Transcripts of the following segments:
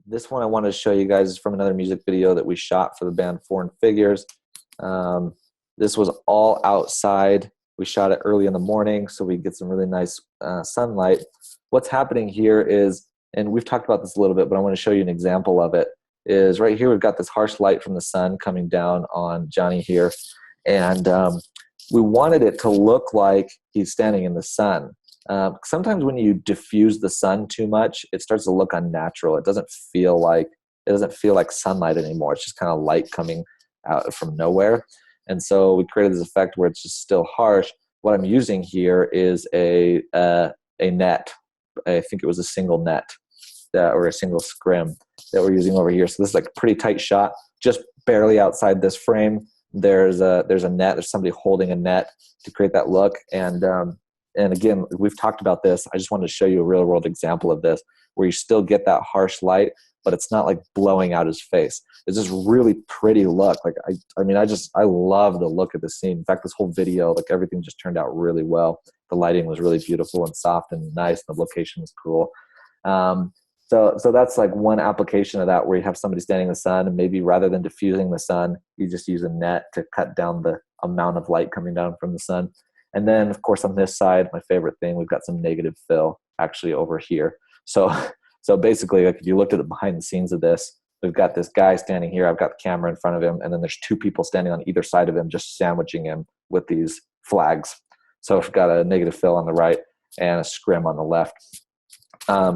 This one I wanted to show you guys is from another music video that we shot for the band Foreign Figures. Um, this was all outside. We shot it early in the morning so we get some really nice sunlight. What's happening here is, and we've talked about this a little bit, but I want to show you an example of it, is right here we've got this harsh light from the sun coming down on Johnny here. And we wanted it to look like he's standing in the sun. Sometimes when you diffuse the sun too much, it starts to look unnatural. It doesn't feel like sunlight anymore. It's just kind of light coming out from nowhere. And so we created this effect where it's just still harsh. What I'm using here is a net. I think it was a single net or a single scrim that we're using over here. So this is like a pretty tight shot, just barely outside this frame. There's a net. There's somebody holding a net to create that look. And again, we've talked about this. I just wanted to show you a real world example of this where you still get that harsh light, but it's not like blowing out his face. It's just really pretty look. Like, I love the look of the scene. In fact, this whole video, like everything just turned out really well. The lighting was really beautiful and soft and nice. And the location was cool. So that's like one application of that where you have somebody standing in the sun and maybe rather than diffusing the sun, you just use a net to cut down the amount of light coming down from the sun. And then, of course, on this side, my favorite thing, we've got some negative fill actually over here. So basically, like if you looked at the behind the scenes of this, we've got this guy standing here. I've got the camera in front of him, and then there's two people standing on either side of him, just sandwiching him with these flags. So we've got a negative fill on the right and a scrim on the left,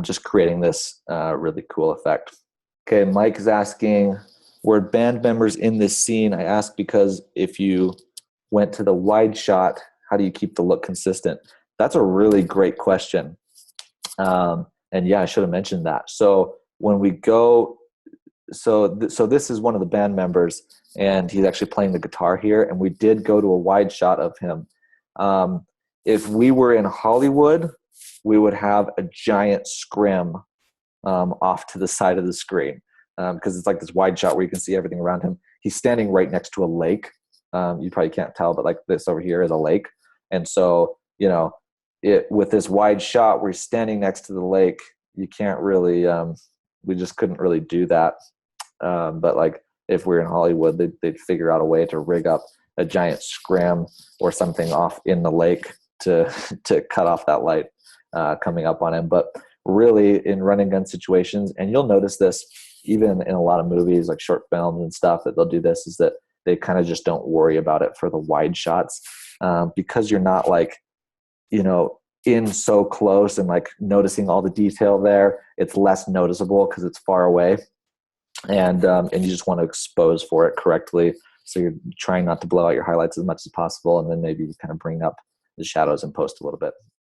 just creating this really cool effect. Okay, Mike is asking, were band members in this scene? I asked because if you went to the wide shot, how do you keep the look consistent? That's a really great question. And yeah, I should have mentioned that. So when we go, so this is one of the band members, and he's actually playing the guitar here. And we did go to a wide shot of him. If we were in Hollywood, we would have a giant scrim off to the side of the screen because it's like this wide shot where you can see everything around him. He's standing right next to a lake. You probably can't tell, but like this over here is a lake. And so, with this wide shot, we're standing next to the lake. You can't really, we just couldn't really do that. But like if we're in Hollywood, they'd figure out a way to rig up a giant scrim or something off in the lake to cut off that light coming up on him. But really in run and gun situations, and you'll notice this even in a lot of movies, like short films and stuff, that they'll do this, is that they kind of just don't worry about it for the wide shots because you're not like, in so close and like noticing all the detail there. It's less noticeable because it's far away, and you just want to expose for it correctly. So you're trying not to blow out your highlights as much as possible, and then maybe you kind of bring up the shadows in post a little bit.